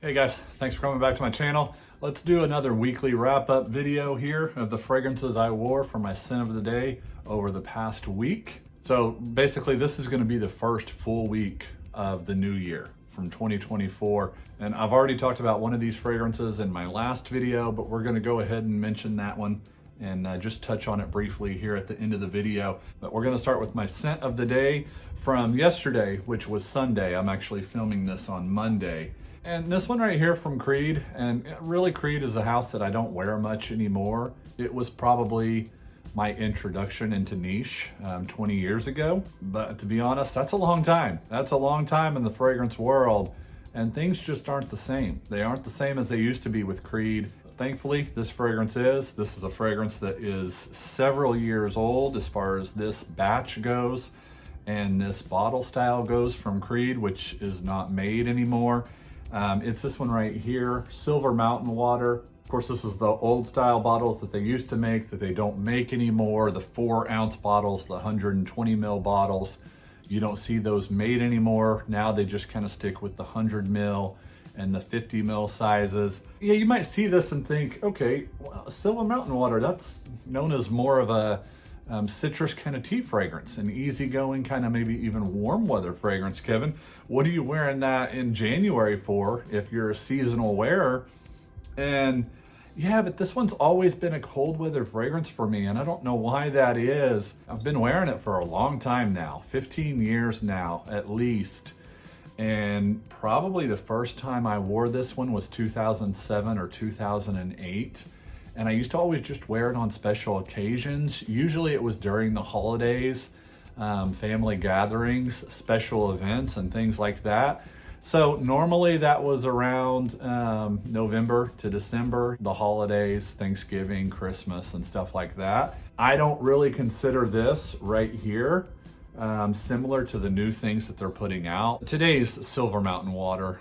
Hey guys, thanks for coming back to my channel. Let's do another weekly wrap-up video here of the fragrances I wore for my scent of the day over the past week. So basically this is going to be the first full week of the new year from 2024. And I've already talked about one of these fragrances in my last video, but we're going to go ahead and mention that one and just touch on it briefly here at the end of the video. But we're going to start with my scent of the day from yesterday, which was Sunday. I'm actually filming this on Monday. And this one right here from Creed, and really Creed is a house that I don't wear much anymore. It was probably my introduction into niche 20 years ago. But to be honest, that's a long time. That's a long time in the fragrance world. And things just aren't the same. They aren't the same as they used to be with Creed. Thankfully, this fragrance is. This is a fragrance that is several years old as far as this batch goes. And this bottle style goes from Creed, which is not made anymore. It's this one right here, Silver Mountain Water. Of course, this is the old style bottles that they used to make that they don't make anymore. The 4-ounce bottles, the 120 ml bottles. You don't see those made anymore. Now they just kind of stick with the 100 ml and the 50 ml sizes. Yeah, you might see this and think, okay, well, Silver Mountain Water, that's known as more of a citrus kind of tea fragrance, an easygoing kind of maybe even warm weather fragrance. Kevin, what are you wearing that in January for if you're a seasonal wearer? And yeah, but this one's always been a cold weather fragrance for me, and I don't know why that is. I've been wearing it for a long time now, 15 years now at least. And probably the first time I wore this one was 2007 or 2008. And I used to always just wear it on special occasions. Usually it was during the holidays, family gatherings, special events, and things like that. So normally that was around November to December, the holidays, Thanksgiving, Christmas, and stuff like that. I don't really consider this right here similar to the new things that they're putting out. Today's Silver Mountain Water,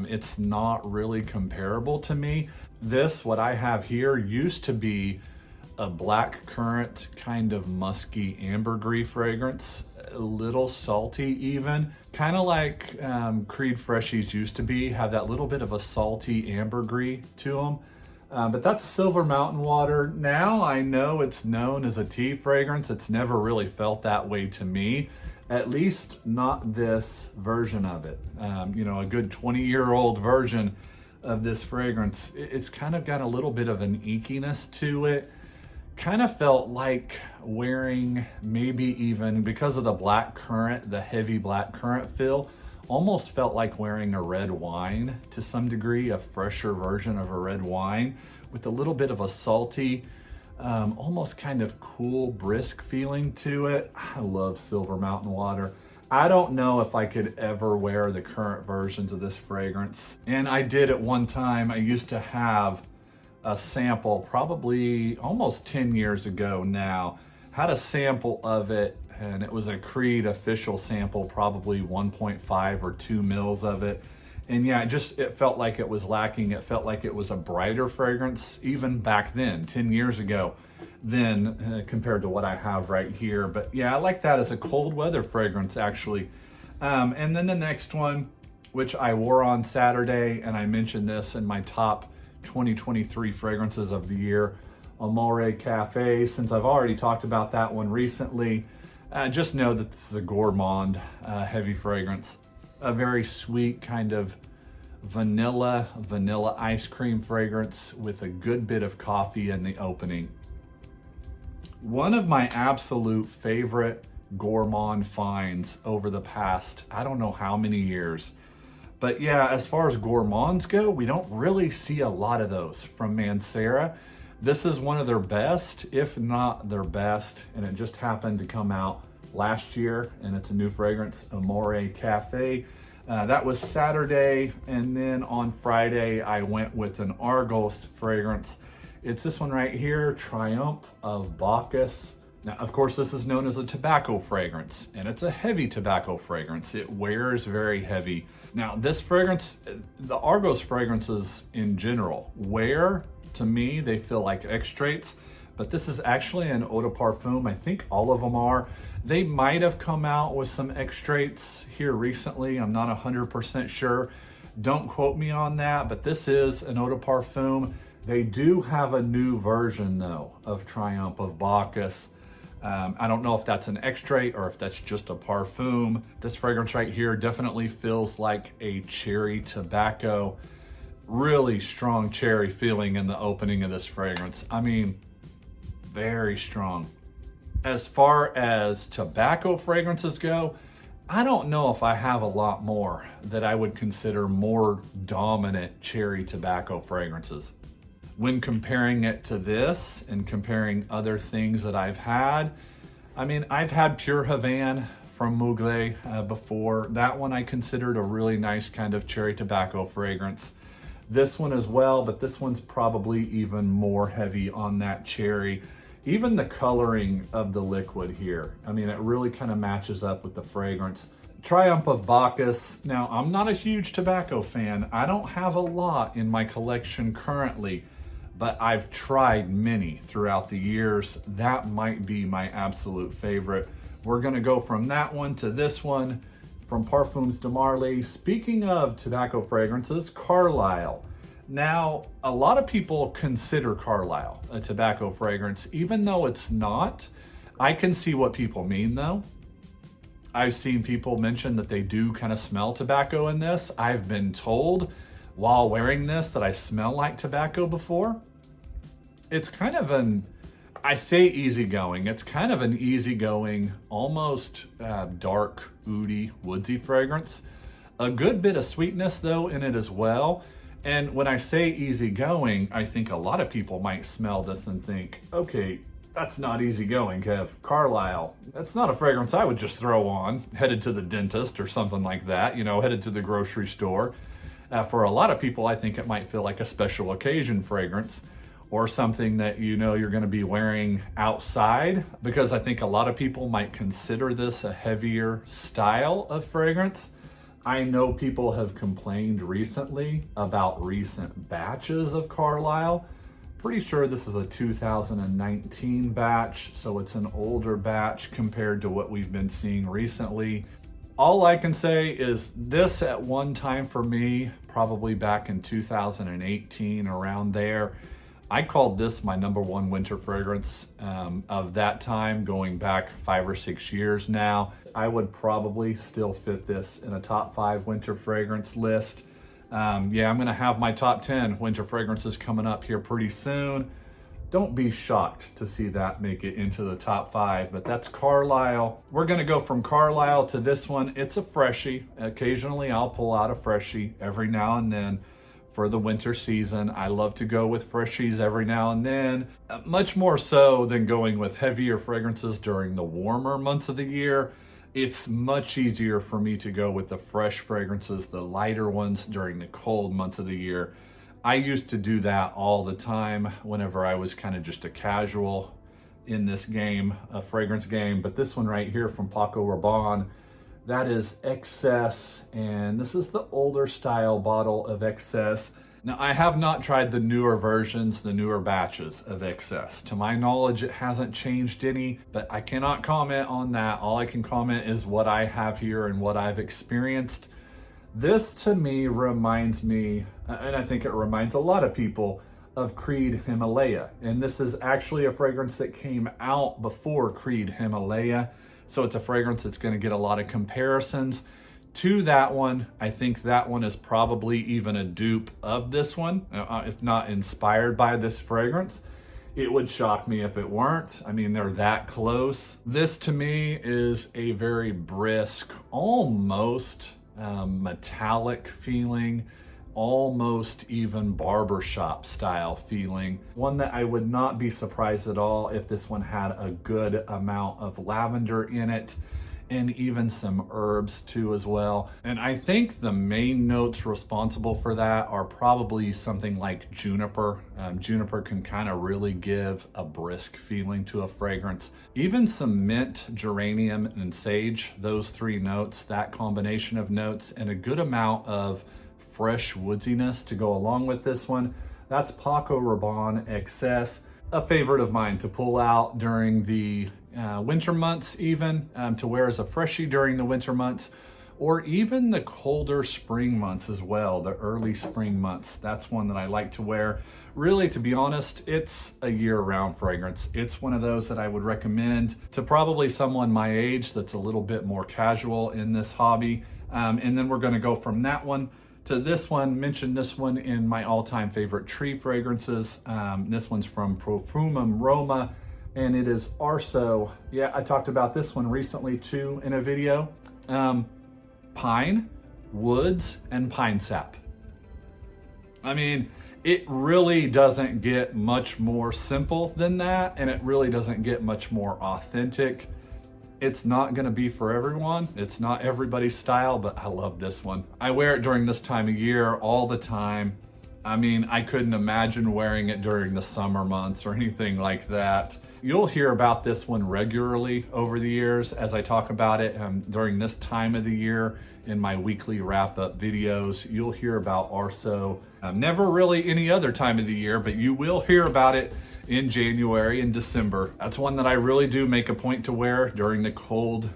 it's not really comparable to me. This, what I have here, used to be a black currant kind of musky ambergris fragrance, a little salty even, kind of like Creed Freshies used to be, have that little bit of a salty ambergris to them. But that's Silver Mountain Water. Now I know it's known as a tea fragrance. It's never really felt that way to me, at least not this version of it. You know, a good 20-year-old version of this fragrance, it's kind of got a little bit of an inkiness to it. Kind of felt like wearing, maybe even because of the black currant, the heavy black currant feel, almost felt like wearing a red wine to some degree, a fresher version of a red wine with a little bit of a salty, almost kind of cool, brisk feeling to it. I love Silver Mountain Water. I don't know if I could ever wear the current versions of this fragrance. And I did at one time. I used to have a sample, probably almost 10 years ago now, had a sample of it, and it was a Creed official sample, probably 1.5 or 2 mils of it. And yeah, it felt like it was lacking. It felt like it was a brighter fragrance, even back then, 10 years ago, compared to what I have right here. But yeah, I like that as a cold weather fragrance, actually. And then the next one, which I wore on Saturday, and I mentioned this in my top 2023 fragrances of the year, Amore Cafe. Since I've already talked about that one recently, just know that this is a gourmand heavy fragrance. A very sweet kind of vanilla ice cream fragrance with a good bit of coffee in the opening. One of my absolute favorite gourmand finds over the past, I don't know how many years. But yeah, as far as gourmands go, we don't really see a lot of those from Mancera. This is one of their best, if not their best, and it just happened to come out last year, and it's a new fragrance, Amore Cafe. That was Saturday, and then on Friday I went with an Argos fragrance. It's this one right here, Triumph of Baccus. Now, of course, this is known as a tobacco fragrance, and it's a heavy tobacco fragrance. It wears very heavy. Now, this fragrance, the Argos fragrances in general, wear, to me, they feel like extracts, but this is actually an eau de parfum. I think all of them are. They might have come out with some extracts here recently. I'm not 100% sure. Don't quote me on that, but this is an eau de parfum. They do have a new version though of Triumph of Baccus. I don't know if that's an extrait or if that's just a parfum. This fragrance right here definitely feels like a cherry tobacco. Really strong cherry feeling in the opening of this fragrance. I mean, very strong. As far as tobacco fragrances go, I don't know if I have a lot more that I would consider more dominant cherry tobacco fragrances. When comparing it to this and comparing other things that I've had, I mean, I've had Pure Havane from Mugler before. That one I considered a really nice kind of cherry tobacco fragrance. This one as well, but this one's probably even more heavy on that cherry. Even the coloring of the liquid here, I mean, it really kind of matches up with the fragrance. Triumph of Baccus. Now, I'm not a huge tobacco fan. I don't have a lot in my collection currently, but I've tried many throughout the years. That might be my absolute favorite. We're gonna go from that one to this one, from Parfums de Marly. Speaking of tobacco fragrances, Carlile. Now, a lot of people consider Carlile a tobacco fragrance, even though it's not. I can see what people mean though. I've seen people mention that they do kind of smell tobacco in this. I've been told while wearing this that I smell like tobacco before. It's kind of I say easygoing. It's kind of an easygoing, almost dark, oudy, woodsy fragrance. A good bit of sweetness though in it as well. And when I say easygoing, I think a lot of people might smell this and think, okay, that's not easygoing, Kev. Carlile, that's not a fragrance I would just throw on, headed to the dentist or something like that, you know, headed to the grocery store. For a lot of people, I think it might feel like a special occasion fragrance or something that you know you're gonna be wearing outside, because I think a lot of people might consider this a heavier style of fragrance. I know people have complained recently about recent batches of Carlile. Pretty sure this is a 2019 batch, so it's an older batch compared to what we've been seeing recently. All I can say is this at one time for me, probably back in 2018, around there, I called this my #1 winter fragrance of that time, going back 5 or 6 years now. I would probably still fit this in a top 5 winter fragrance list. Yeah, I'm gonna have my top 10 winter fragrances coming up here pretty soon. Don't be shocked to see that make it into the top 5, but that's Carlile. We're gonna go from Carlile to this one. It's a freshie. Occasionally I'll pull out a freshie every now and then for the winter season. I love to go with freshies every now and then, much more so than going with heavier fragrances during the warmer months of the year. It's much easier for me to go with the fresh fragrances, the lighter ones during the cold months of the year. I used to do that all the time whenever I was kind of just a casual in this game, a fragrance game. But this one right here from Paco Rabanne, that is Excess, and this is the older style bottle of Excess. Now, I have not tried the newer versions, the newer batches of Excess. To my knowledge, it hasn't changed any, but I cannot comment on that. All I can comment is what I have here and what I've experienced. This to me reminds me, and I think it reminds a lot of people, of Creed Himalaya. And this is actually a fragrance that came out before Creed Himalaya. So it's a fragrance that's going to get a lot of comparisons to that one. I think that one is probably even a dupe of this one, if not inspired by this fragrance. It would shock me if it weren't. I mean, they're that close. This to me is a very brisk, almost metallic feeling, almost even barbershop style feeling. One that I would not be surprised at all if this one had a good amount of lavender in it, and even some herbs too as well. And I think the main notes responsible for that are probably something like juniper. Juniper can kind of really give a brisk feeling to a fragrance. Even some mint, geranium, and sage, those 3 notes, that combination of notes, and a good amount of fresh woodsiness to go along with this one. That's Paco Rabanne Excess, a favorite of mine to pull out during the winter months, even to wear as a freshie during the winter months, or even the colder spring months as well, the early spring months. That's one that I like to wear. Really, to be honest, it's a year-round fragrance. It's one of those that I would recommend to probably someone my age that's a little bit more casual in this hobby. And then we're gonna go from that one to this one. Mentioned this one in my all-time favorite tree fragrances. This one's from Profumum Roma, and it is Arso. Yeah, I talked about this one recently too in a video. Pine, woods, and pine sap. I mean, it really doesn't get much more simple than that, and it really doesn't get much more authentic. It's not gonna be for everyone. It's not everybody's style, but I love this one. I wear it during this time of year all the time. I mean, I couldn't imagine wearing it during the summer months or anything like that. You'll hear about this one regularly over the years as I talk about it during this time of the year in my weekly wrap-up videos. You'll hear about Arso. Never really any other time of the year, but you will hear about it in January and December. That's one that I really do make a point to wear during the cold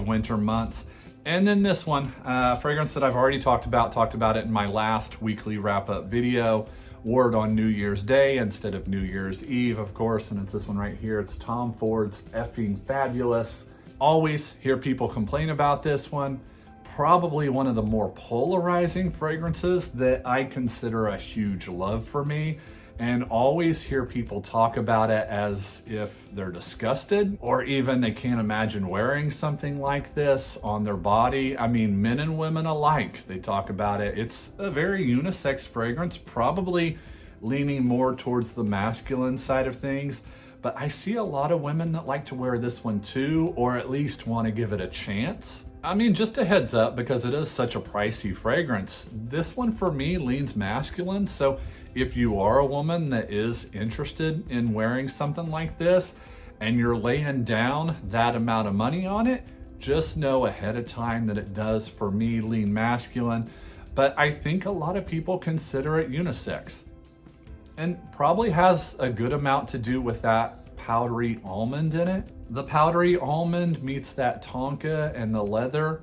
winter months. And then this one, fragrance that I've already talked about it in my last weekly wrap-up video. Wore it on New Year's Day instead of New Year's Eve, of course, and it's this one right here. It's Tom Ford's Effing Fabulous. Always hear people complain about this one. Probably one of the more polarizing fragrances that I consider a huge love for me. And always hear people talk about it as if they're disgusted or even they can't imagine wearing something like this on their body. I mean, men and women alike, they talk about it. It's a very unisex fragrance, probably leaning more towards the masculine side of things. But I see a lot of women that like to wear this one too, or at least want to give it a chance. I mean, just a heads up, because it is such a pricey fragrance. This one for me leans masculine. So if you are a woman that is interested in wearing something like this and you're laying down that amount of money on it, just know ahead of time that it does, for me, lean masculine. But I think a lot of people consider it unisex, and probably has a good amount to do with that powdery almond in it. The powdery almond meets that tonka and the leather.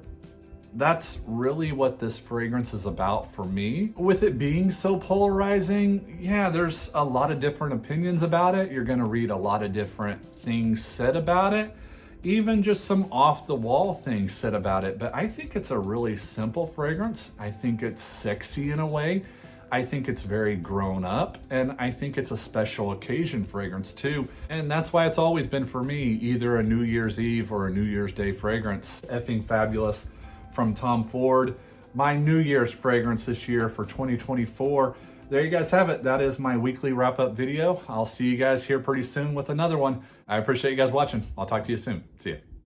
That's really what this fragrance is about for me. With it being so polarizing, yeah, there's a lot of different opinions about it. You're gonna read a lot of different things said about it, even just some off the wall things said about it. But I think it's a really simple fragrance. I think it's sexy in a way. I think it's very grown up, and I think it's a special occasion fragrance too. And that's why it's always been for me, either a New Year's Eve or a New Year's Day fragrance. Effing Fabulous from Tom Ford, my New Year's fragrance this year for 2024. There you guys have it. That is my weekly wrap-up video. I'll see you guys here pretty soon with another one. I appreciate you guys watching. I'll talk to you soon. See ya.